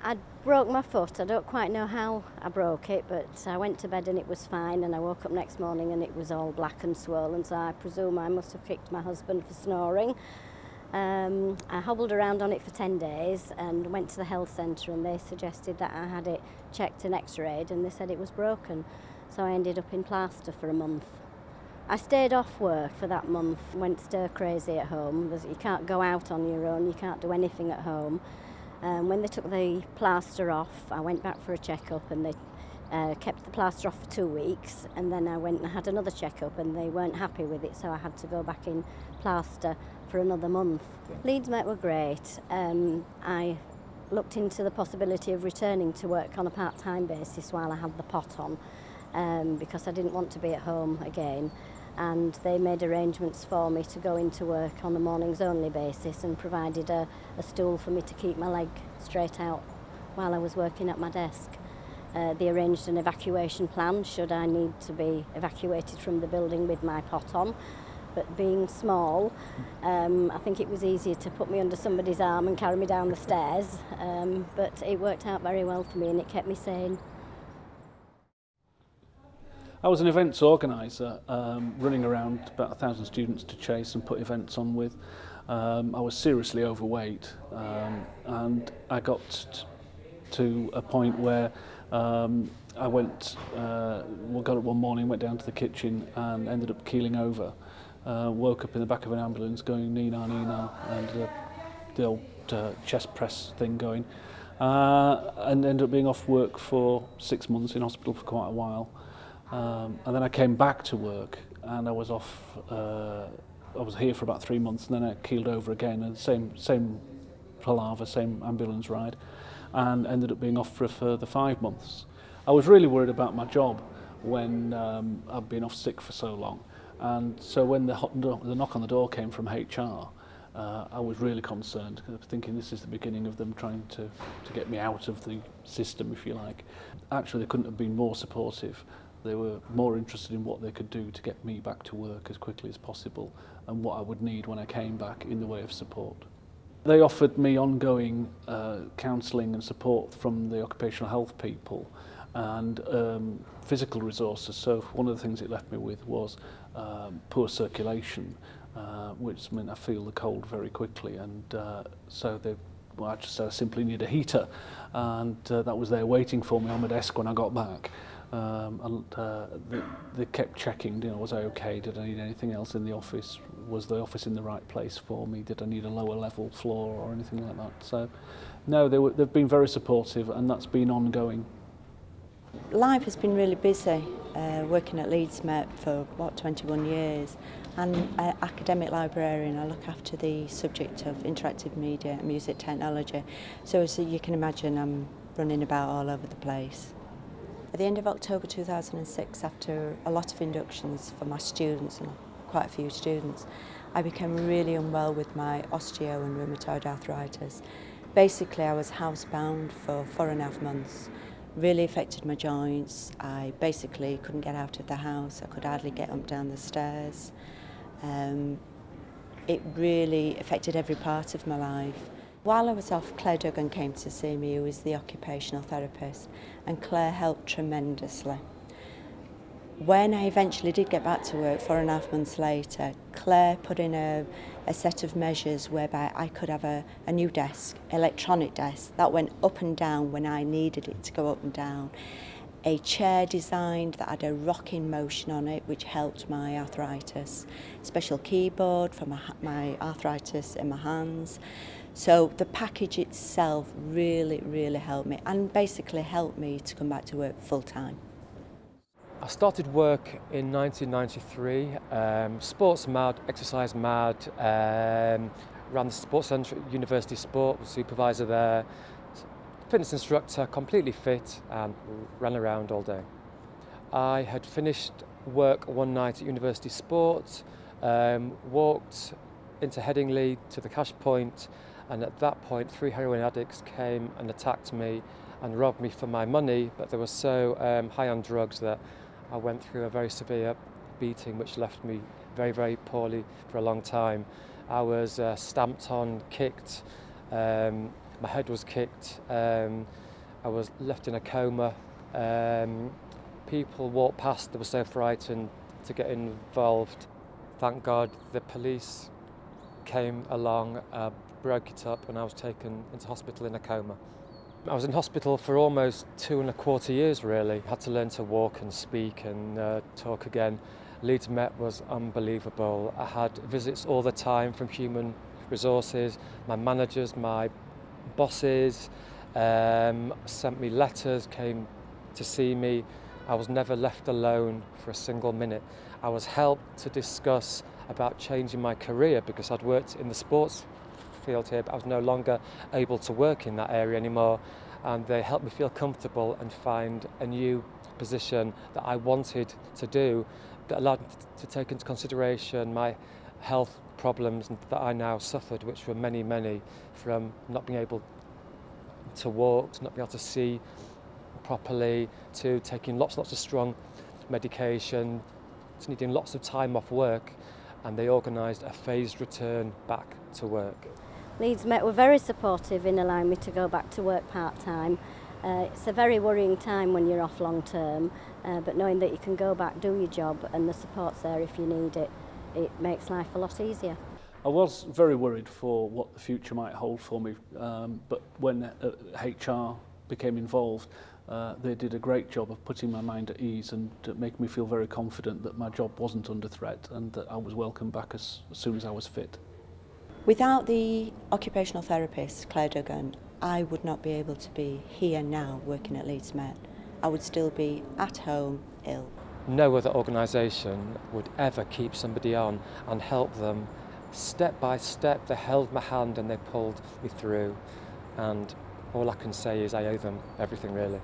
I broke my foot. I don't quite know how I broke it, but I went to bed and it was fine, and I woke up next morning and it was all black and swollen, so I presume I must have kicked my husband for snoring. I hobbled around on it for 10 days and went to the health centre, and they suggested that I had it checked and x-rayed, and they said it was broken. So I ended up in plaster for a month. I stayed off work for that month, went stir crazy at home. You can't go out on your own, you can't do anything at home. When they took the plaster off, I went back for a checkup, and they kept the plaster off for 2 weeks, and then I went and had another checkup, and they weren't happy with it, so I had to go back in plaster for another month. Leeds Met were great. I looked into the possibility of returning to work on a part-time basis while I had the pot on, because I didn't want to be at home again. And they made arrangements for me to go into work on a mornings only basis, and provided a stool for me to keep my leg straight out while I was working at my desk. They arranged an evacuation plan should I need to be evacuated from the building with my pot on. But being small, I think it was easier to put me under somebody's arm and carry me down the stairs. But it worked out very well for me, and it kept me sane. I was an events organiser, running around about 1,000 students to chase and put events on with. I was seriously overweight, and I got to a point where I went, got up one morning, went down to the kitchen and ended up keeling over. Woke up in the back of an ambulance going Nina, and the old chest press thing going, and ended up being off work for 6 months, in hospital for quite a while. And then I came back to work, and I was off. I was here for about 3 months, and then I keeled over again, and same palaver, same ambulance ride, and ended up being off for a further 5 months. I was really worried about my job when I'd been off sick for so long, and so when the knock on the door came from HR, I was really concerned, thinking this is the beginning of them trying to get me out of the system, if you like. Actually, they couldn't have been more supportive. They were more interested in what they could do to get me back to work as quickly as possible, and what I would need when I came back in the way of support. They offered me ongoing counselling and support from the occupational health people, and physical resources. So one of the things it left me with was poor circulation, which meant I feel the cold very quickly, and so I just said I simply need a heater, and that was there waiting for me on my desk when I got back. They kept checking, was I okay? Did I need anything else in the office? Was the office in the right place for me? Did I need a lower level floor or anything like that? So, no, they've been very supportive, and that's been ongoing. Life has been really busy, working at Leeds Met for 21 years. I'm an academic librarian. I look after the subject of interactive media and music technology. So as you can imagine, I'm running about all over the place. At the end of October 2006, after a lot of inductions for my students, and quite a few students, I became really unwell with my osteo and rheumatoid arthritis. Basically, I was housebound for 4.5 months. Really affected my joints. I basically couldn't get out of the house. I could hardly get up down the stairs. It really affected every part of my life. While I was off, Claire Duggan came to see me, who is the occupational therapist, and Claire helped tremendously. When I eventually did get back to work 4.5 months later, Claire put in a set of measures whereby I could have a new desk, electronic desk, that went up and down when I needed it to go up and down. A chair designed that had a rocking motion on it, which helped my arthritis. Special keyboard for my arthritis in my hands. So the package itself really, really helped me, and basically helped me to come back to work full time. I started work in 1993, sports mad, exercise mad, ran the sports centre at University Sport, was supervisor there, fitness instructor, completely fit, and ran around all day. I had finished work one night at University Sport, walked into Headingley to the cash point, and at that point 3 heroin addicts came and attacked me and robbed me for my money, but they were so high on drugs that I went through a very severe beating, which left me very, very poorly for a long time. I was stamped on, kicked, My head was kicked. I was left in a coma. People walked past, they were so frightened to get involved. Thank God the police came along, broke it up, and I was taken into hospital in a coma. I was in hospital for almost 2.25 years really. I had to learn to walk and speak and talk again. Leeds Met was unbelievable. I had visits all the time from human resources, my managers, my bosses, sent me letters, came to see me. I was never left alone for a single minute. I was helped to discuss about changing my career because I'd worked in the sports field here, but I was no longer able to work in that area anymore, and they helped me feel comfortable and find a new position that I wanted to do that allowed me to take into consideration my health problems that I now suffered, which were many, from not being able to walk, to not being able to see properly, to taking lots of strong medication, to needing lots of time off work, and they organised a phased return back to work. Leeds Met were very supportive in allowing me to go back to work part-time. It's a very worrying time when you're off long term, but knowing that you can go back, do your job, and the support's there if you need it, it makes life a lot easier. I was very worried for what the future might hold for me, but when HR became involved, they did a great job of putting my mind at ease and making me feel very confident that my job wasn't under threat and that I was welcome back as soon as I was fit. Without the occupational therapist, Claire Duggan, I would not be able to be here now working at Leeds Met. I would still be at home ill. No other organisation would ever keep somebody on and help them step by step. They held my hand and they pulled me through, and all I can say is I owe them everything really.